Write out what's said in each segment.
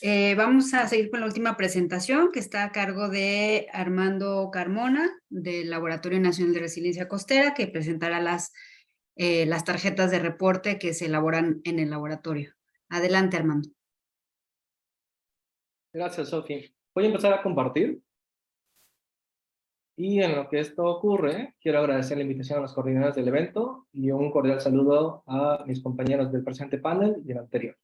Vamos a seguir con la última presentación que está a cargo de Armando Carmona del Laboratorio Nacional de Resiliencia Costera, que presentará las tarjetas de reporte que se elaboran en el laboratorio. Adelante, Armando. Gracias, Sofi. Voy a empezar a compartir y en lo que esto ocurre, quiero agradecer la invitación a los coordinadores del evento y un cordial saludo a mis compañeros del presente panel y del anterior.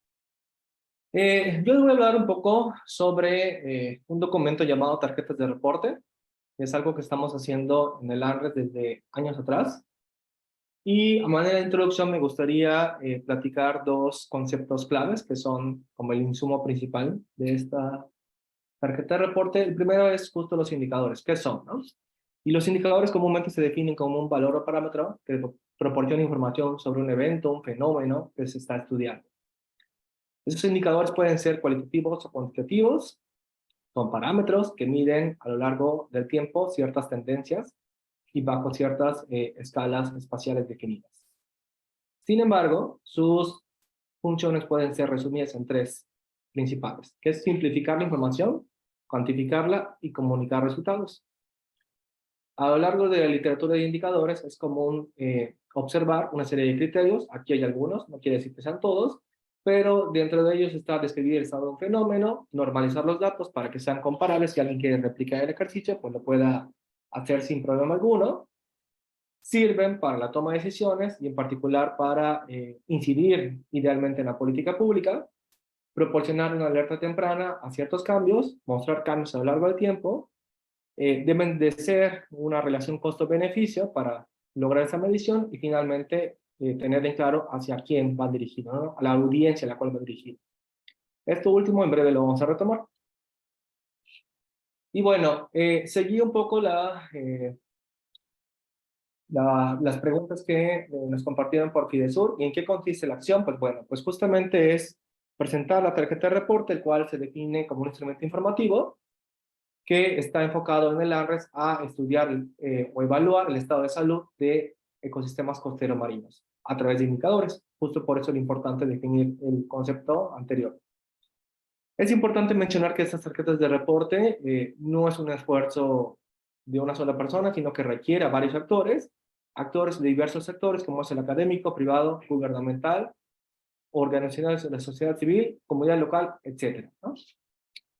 Yo les voy a hablar un poco sobre un documento llamado tarjetas de reporte, que es algo que estamos haciendo en el ANRES desde años atrás. Y a manera de introducción me gustaría platicar dos conceptos claves que son como el insumo principal de esta tarjeta de reporte. El primero es justo los indicadores. ¿Qué son, no? Y los indicadores comúnmente se definen como un valor o parámetro que proporciona información sobre un evento, un fenómeno que se está estudiando. Esos indicadores pueden ser cualitativos o cuantitativos. Son parámetros que miden a lo largo del tiempo ciertas tendencias y bajo ciertas escalas espaciales definidas. Sin embargo, sus funciones pueden ser resumidas en tres principales, que es simplificar la información, cuantificarla y comunicar resultados. A lo largo de la literatura de indicadores es común observar una serie de criterios. Aquí hay algunos, no quiere decir que sean todos, pero dentro de ellos está describir el estado de un fenómeno, normalizar los datos para que sean comparables. Si alguien quiere replicar el ejercicio, pues lo pueda hacer sin problema alguno. Sirven para la toma de decisiones y en particular para incidir idealmente en la política pública, proporcionar una alerta temprana a ciertos cambios, mostrar cambios a lo largo del tiempo. Deben de ser una relación costo-beneficio para lograr esa medición y finalmente tener en claro hacia quién va dirigido, ¿no? A la audiencia a la cual va dirigido. Esto último en breve lo vamos a retomar. Y bueno, seguí un poco las preguntas que nos compartieron por Fidesur. ¿Y en qué consiste la acción? Pues bueno, pues justamente es presentar la tarjeta de reporte, el cual se define como un instrumento informativo que está enfocado en el ANRES a estudiar o evaluar el estado de salud de ecosistemas costeros marinos a través de indicadores. Justo por eso es importante definir el concepto anterior. Es importante mencionar que estas tarjetas de reporte no es un esfuerzo de una sola persona, sino que requiere a varios actores de diversos sectores, como es el académico, privado, gubernamental, organizaciones de la sociedad civil, comunidad local, etcétera, ¿no?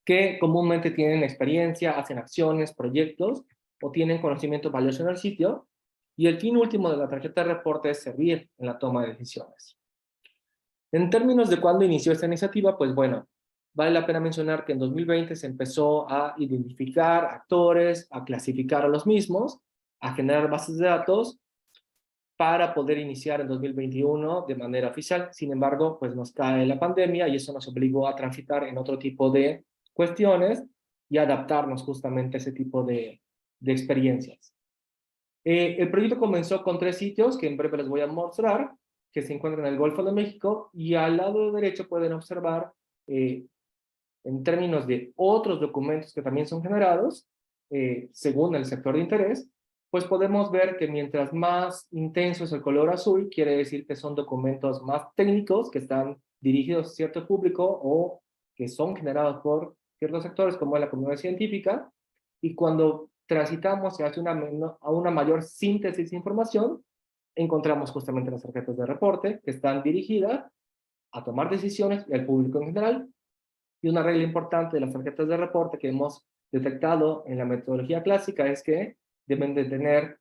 Que comúnmente tienen experiencia, hacen acciones, proyectos o tienen conocimiento valioso en el sitio, y el fin último de la tarjeta de reporte es servir en la toma de decisiones. En términos de cuándo inició esta iniciativa, pues bueno, vale la pena mencionar que en 2020 se empezó a identificar actores, a clasificar a los mismos, a generar bases de datos para poder iniciar en 2021 de manera oficial. Sin embargo, pues nos cae la pandemia y eso nos obligó a transitar en otro tipo de cuestiones y adaptarnos justamente a ese tipo de experiencias. El proyecto comenzó con 3 sitios que en breve les voy a mostrar, que se encuentran en el Golfo de México, y al lado derecho pueden observar, en términos de otros documentos que también son generados, según el sector de interés, pues podemos ver que mientras más intenso es el color azul, quiere decir que son documentos más técnicos, que están dirigidos a cierto público o que son generados por ciertos sectores como la comunidad científica, y cuando transitamos hacia una mayor síntesis de información, encontramos justamente las tarjetas de reporte que están dirigidas a tomar decisiones y al público en general. Y una regla importante de las tarjetas de reporte que hemos detectado en la metodología clásica es que deben de tener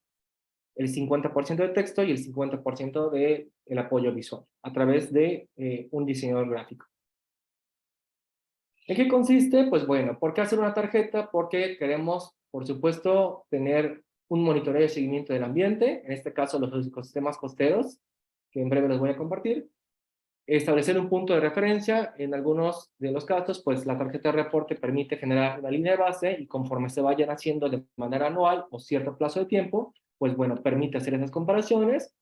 el 50% de texto y el 50% de el apoyo visual a través de un diseñador gráfico. ¿En qué consiste? Pues bueno, ¿por qué hacer una tarjeta? Porque queremos, por supuesto, tener un monitoreo de seguimiento del ambiente, en este caso los ecosistemas costeros, que en breve les voy a compartir. Establecer un punto de referencia. En algunos de los casos, pues la tarjeta de reporte permite generar una línea de base y conforme se vayan haciendo de manera anual o cierto plazo de tiempo, pues bueno, permite hacer esas comparaciones,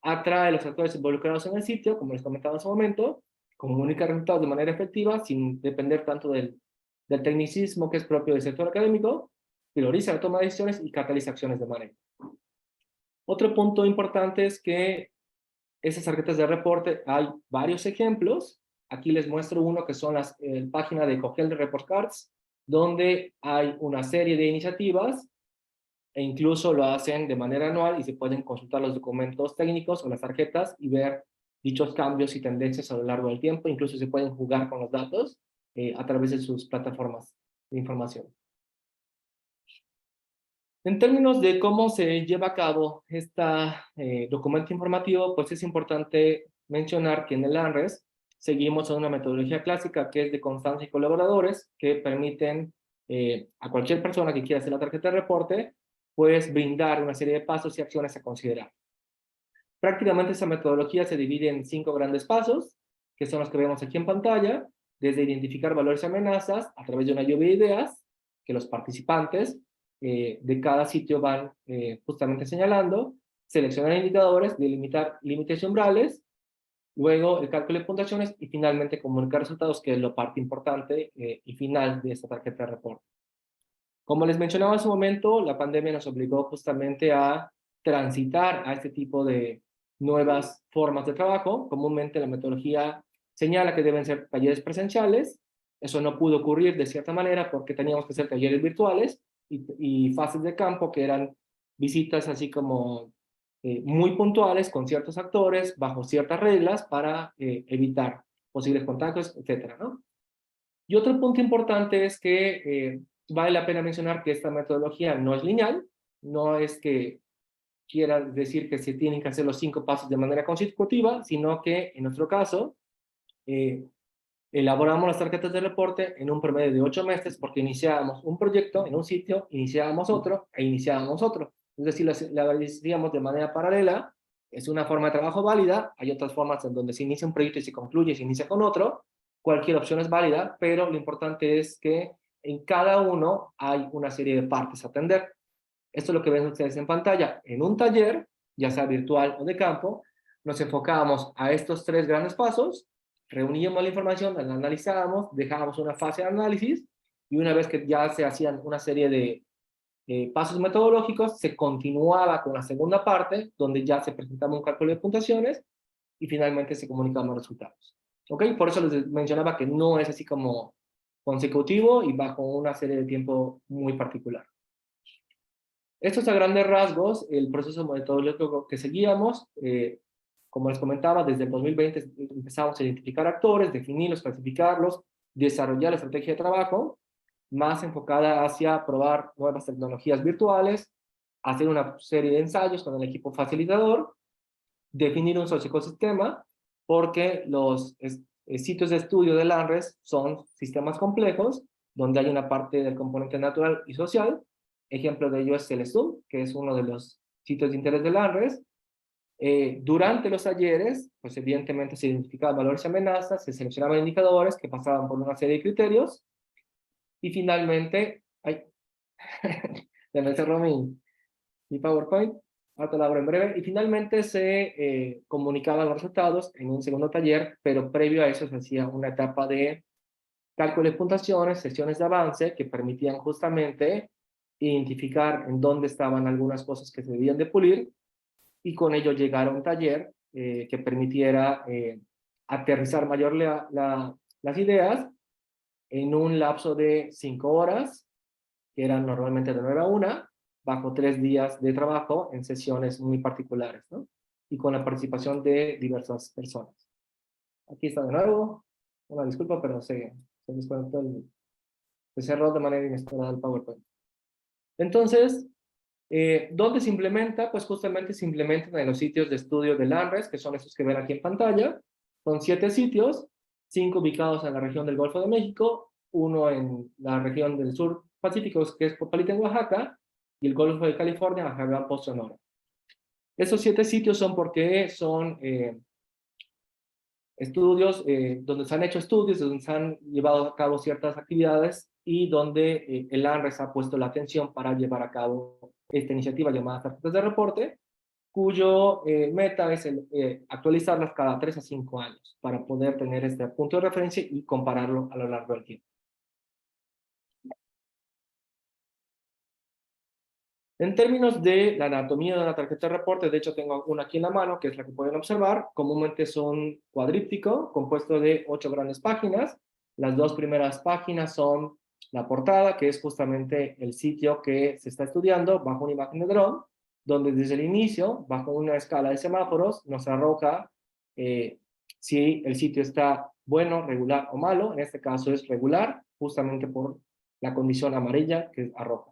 atrae a los actores involucrados en el sitio, como les comentaba en su momento, comunica resultados de manera efectiva sin depender tanto del tecnicismo que es propio del sector académico, prioriza la toma de decisiones y cataliza acciones de manejo. Otro punto importante es que esas tarjetas de reporte hay varios ejemplos. Aquí les muestro uno que son las páginas de Cogel de Report Cards, donde hay una serie de iniciativas e incluso lo hacen de manera anual y se pueden consultar los documentos técnicos o las tarjetas y ver dichos cambios y tendencias a lo largo del tiempo. Incluso se pueden jugar con los datos a través de sus plataformas de información. En términos de cómo se lleva a cabo este documento informativo, pues es importante mencionar que en el ANRES seguimos una metodología clásica que es de constancia y colaboradores que permiten a cualquier persona que quiera hacer la tarjeta de reporte, pues brindar una serie de pasos y acciones a considerar. Prácticamente esa metodología se divide en 5 grandes pasos, que son los que vemos aquí en pantalla, desde identificar valores y amenazas a través de una lluvia de ideas que los participantes de cada sitio van justamente señalando, seleccionar indicadores, delimitar límites y umbrales, luego el cálculo de puntuaciones y finalmente comunicar resultados, que es la parte importante y final de esta tarjeta de reporte. Como les mencionaba hace un momento, la pandemia nos obligó justamente a transitar a este tipo de nuevas formas de trabajo. Comúnmente la metodología señala que deben ser talleres presenciales. Eso no pudo ocurrir de cierta manera porque teníamos que hacer talleres virtuales y fases de campo que eran visitas así como muy puntuales con ciertos actores, bajo ciertas reglas para evitar posibles contagios, etcétera, ¿no? Y otro punto importante es que vale la pena mencionar que esta metodología no es lineal, no es que quiera decir que se tienen que hacer los 5 pasos de manera consecutiva, sino que en nuestro caso elaboramos las tarjetas de reporte en un promedio de 8 meses porque iniciábamos un proyecto en un sitio, iniciábamos otro e iniciábamos otro. Es decir, la hacíamos de manera paralela, es una forma de trabajo válida, hay otras formas en donde se inicia un proyecto y se concluye y se inicia con otro, cualquier opción es válida, pero lo importante es que en cada uno hay una serie de partes a atender. Esto es lo que ven ustedes en pantalla. En un taller, ya sea virtual o de campo, nos enfocábamos a estos 3 grandes pasos, reuníamos la información, la analizábamos, dejábamos una fase de análisis y una vez que ya se hacían una serie de pasos metodológicos, se continuaba con la segunda parte, donde ya se presentaba un cálculo de puntuaciones y finalmente se comunicaban los resultados. ¿Ok? Por eso les mencionaba que no es así como consecutivo y bajo una serie de tiempo muy particular. Esto es a grandes rasgos el proceso metodológico que seguíamos. Como les comentaba, desde el 2020 empezamos a identificar actores, definirlos, clasificarlos, desarrollar la estrategia de trabajo, más enfocada hacia probar nuevas tecnologías virtuales, hacer una serie de ensayos con el equipo facilitador, definir un socioecosistema, porque los sitios de estudio del ANRES son sistemas complejos, donde hay una parte del componente natural y social. Ejemplo de ello es el STUM, que es uno de los sitios de interés del ANRES. Durante los talleres, pues evidentemente se identificaban valores y amenazas, se seleccionaban indicadores que pasaban por una serie de criterios, y finalmente, ay, se me cerró mi PowerPoint, ahora lo abro en breve, y finalmente se comunicaban los resultados en un segundo taller, pero previo a eso se hacía una etapa de cálculo de puntuaciones, sesiones de avance que permitían justamente identificar en dónde estaban algunas cosas que se debían de pulir, y con ello llegar a un taller que permitiera aterrizar mayor las ideas en un lapso de 5 horas, que eran normalmente de 9 a 1, bajo 3 días de trabajo en sesiones muy particulares, ¿no? Y con la participación de diversas personas. Aquí está de nuevo. Una disculpa, pero se desconectó se cerró de manera inesperada el PowerPoint. Entonces, ¿dónde se implementa? Pues justamente se implementan en los sitios de estudio del ANRES, que son estos que ven aquí en pantalla. Son 7 sitios, 5 ubicados en la región del Golfo de México, uno en la región del sur Pacífico, que es Popalita en Oaxaca, y el Golfo de California, Ajagán, Sonora. Esos 7 sitios son porque son estudios, donde se han hecho estudios, donde se han llevado a cabo ciertas actividades y donde el ANRES ha puesto la atención para llevar a cabo esta iniciativa llamada tarjetas de reporte, cuyo meta es actualizarlas cada 3 a 5 años para poder tener este punto de referencia y compararlo a lo largo del tiempo. En términos de la anatomía de una tarjeta de reporte, de hecho tengo una aquí en la mano, que es la que pueden observar. Comúnmente es un cuadríptico compuesto de 8 grandes páginas. Las 2 primeras páginas son la portada, que es justamente el sitio que se está estudiando bajo una imagen de dron, donde desde el inicio, bajo una escala de semáforos, nos arroja si el sitio está bueno, regular o malo. En este caso es regular, justamente por la condición amarilla que arroja.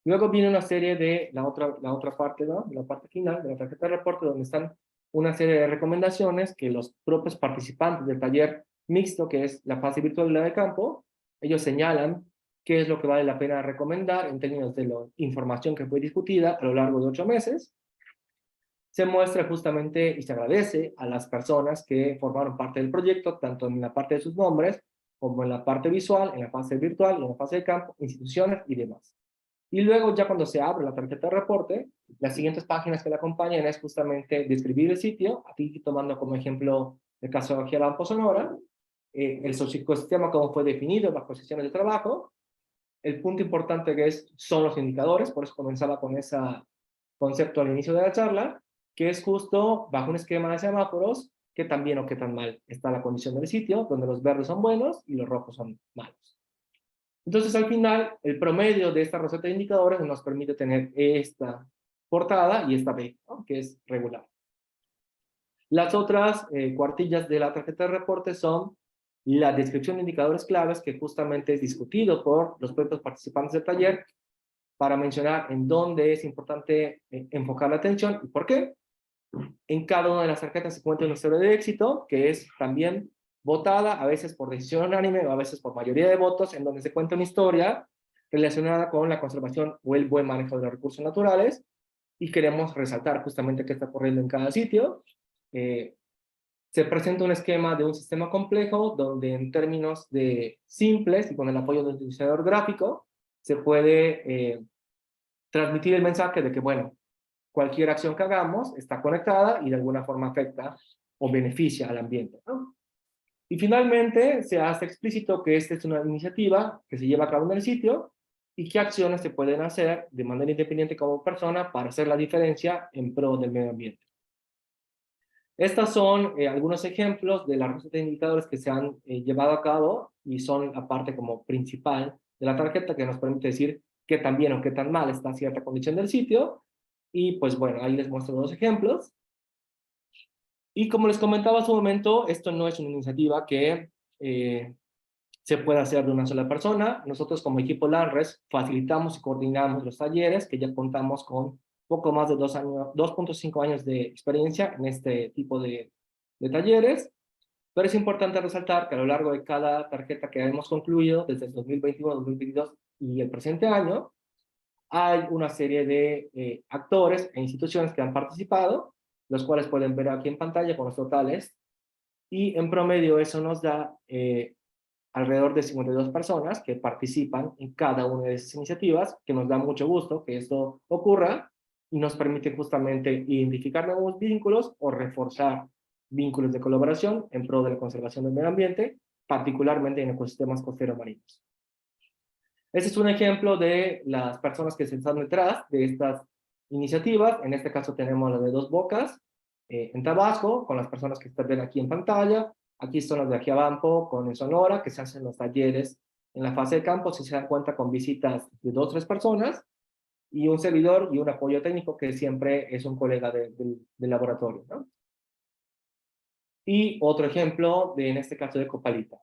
Luego viene una serie de la otra parte, ¿no? La parte final de la tarjeta de reporte, donde están una serie de recomendaciones que los propios participantes del taller mixto, que es la fase virtual de campo, ellos señalan qué es lo que vale la pena recomendar en términos de la información que fue discutida a lo largo de 8 meses. Se muestra justamente y se agradece a las personas que formaron parte del proyecto, tanto en la parte de sus nombres, como en la parte visual, en la fase virtual, en la fase de campo, instituciones y demás. Y luego, ya cuando se abre la tarjeta de reporte, las siguientes páginas que la acompañan es justamente describir el sitio, aquí tomando como ejemplo el caso de Gialampo Sonora, el socioecosistema, cómo fue definido, las posiciones de trabajo. El punto importante que son los indicadores, por eso comenzaba con ese concepto al inicio de la charla, que es justo bajo un esquema de semáforos, qué tan bien o qué tan mal está la condición del sitio, donde los verdes son buenos y los rojos son malos. Entonces, al final, el promedio de esta receta de indicadores nos permite tener esta portada y esta B, ¿no? Que es regular. Las otras cuartillas de la tarjeta de reporte son la descripción de indicadores claves, que justamente es discutido por los propios participantes del taller, para mencionar en dónde es importante enfocar la atención y por qué. En cada una de las tarjetas se cuenta una historia de éxito, que es también votada, a veces por decisión unánime o a veces por mayoría de votos, en donde se cuenta una historia relacionada con la conservación o el buen manejo de los recursos naturales, y queremos resaltar justamente qué está ocurriendo en cada sitio. Se presenta un esquema de un sistema complejo, donde en términos de simples y con el apoyo del diseñador gráfico, se puede transmitir el mensaje de que, bueno, cualquier acción que hagamos está conectada y de alguna forma afecta o beneficia al ambiente, ¿no? Y finalmente se hace explícito que esta es una iniciativa que se lleva a cabo en el sitio y qué acciones se pueden hacer de manera independiente como persona para hacer la diferencia en pro del medio ambiente. Estos son algunos ejemplos de las recetas de indicadores que se han llevado a cabo y son la parte como principal de la tarjeta, que nos permite decir qué tan bien o qué tan mal está cierta condición del sitio. Y pues bueno, ahí les muestro dos ejemplos. Y como les comentaba hace un momento, esto no es una iniciativa que se pueda hacer de una sola persona. Nosotros como equipo LANRES facilitamos y coordinamos los talleres, que ya contamos con poco más de 2.5 años de experiencia en este tipo de talleres. Pero es importante resaltar que a lo largo de cada tarjeta que hemos concluido, desde el 2021, 2022 y el presente año, hay una serie de actores e instituciones que han participado, los cuales pueden ver aquí en pantalla con los totales, y en promedio eso nos da alrededor de 52 personas que participan en cada una de esas iniciativas, que nos da mucho gusto que esto ocurra y nos permite justamente identificar nuevos vínculos o reforzar vínculos de colaboración en pro de la conservación del medio ambiente, particularmente en ecosistemas costeros marinos. Este es un ejemplo de las personas que se están detrás de estas iniciativas. En este caso tenemos la de Dos Bocas, en Tabasco, con las personas que están ven aquí en pantalla. Aquí son las de Ajiabampo, con Sonora, que se hacen los talleres en la fase de campo. Si se dan cuenta, con visitas de 2 o 3 personas, y un servidor y un apoyo técnico que siempre es un colega del laboratorio, ¿no? Y otro ejemplo, en este caso de Copalita.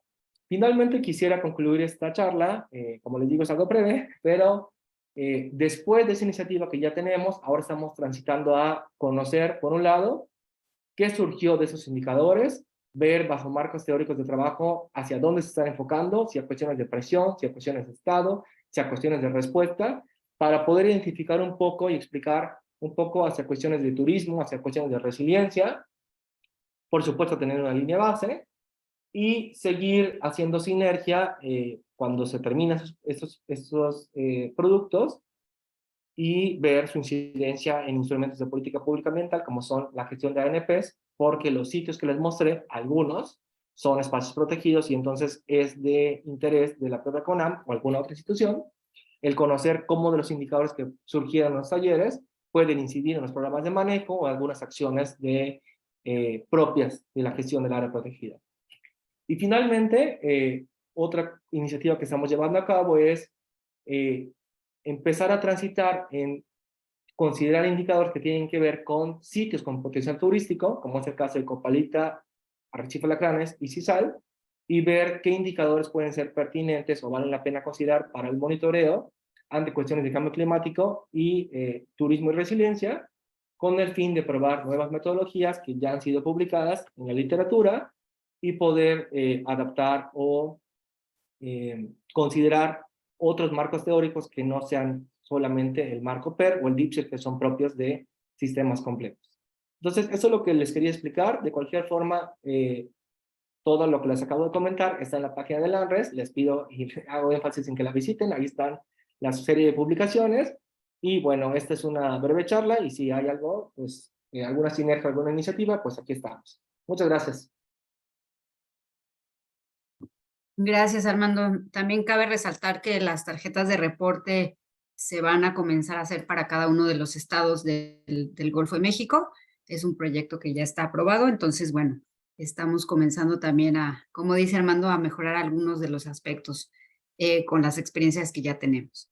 Finalmente quisiera concluir esta charla, como les digo es algo breve, pero después de esa iniciativa que ya tenemos, ahora estamos transitando a conocer, por un lado, qué surgió de esos indicadores, ver bajo marcos teóricos de trabajo hacia dónde se están enfocando, si a cuestiones de presión, si a cuestiones de estado, si a cuestiones de respuesta, para poder identificar un poco y explicar un poco hacia cuestiones de turismo, hacia cuestiones de resiliencia, por supuesto tener una línea base, y seguir haciendo sinergia cuando se terminan estos productos, y ver su incidencia en instrumentos de política pública ambiental como son la gestión de ANPs, porque los sitios que les mostré, algunos son espacios protegidos y entonces es de interés de la propia CONAM o alguna otra institución el conocer cómo de los indicadores que surgieron en los talleres pueden incidir en los programas de manejo o algunas acciones propias de la gestión del área protegida. Y finalmente, otra iniciativa que estamos llevando a cabo es empezar a transitar en considerar indicadores que tienen que ver con sitios con potencial turístico, como es el caso de Copalita, Arrecife Lacranes y Sisal, y ver qué indicadores pueden ser pertinentes o valen la pena considerar para el monitoreo ante cuestiones de cambio climático y turismo y resiliencia, con el fin de probar nuevas metodologías que ya han sido publicadas en la literatura y poder adaptar o considerar otros marcos teóricos que no sean solamente el marco PER o el DeepSeek, que son propios de sistemas complejos. Entonces, eso es lo que les quería explicar. De cualquier forma, todo lo que les acabo de comentar está en la página de LANRES. Les pido y hago énfasis en que la visiten. Ahí están la serie de publicaciones. Y bueno, esta es una breve charla y si hay algo, pues alguna sinergia, alguna iniciativa, pues aquí estamos. Muchas gracias. Gracias, Armando. También cabe resaltar que las tarjetas de reporte se van a comenzar a hacer para cada uno de los estados del Golfo de México. Es un proyecto que ya está aprobado, entonces, bueno, estamos comenzando también a, como dice Armando, a mejorar algunos de los aspectos con las experiencias que ya tenemos.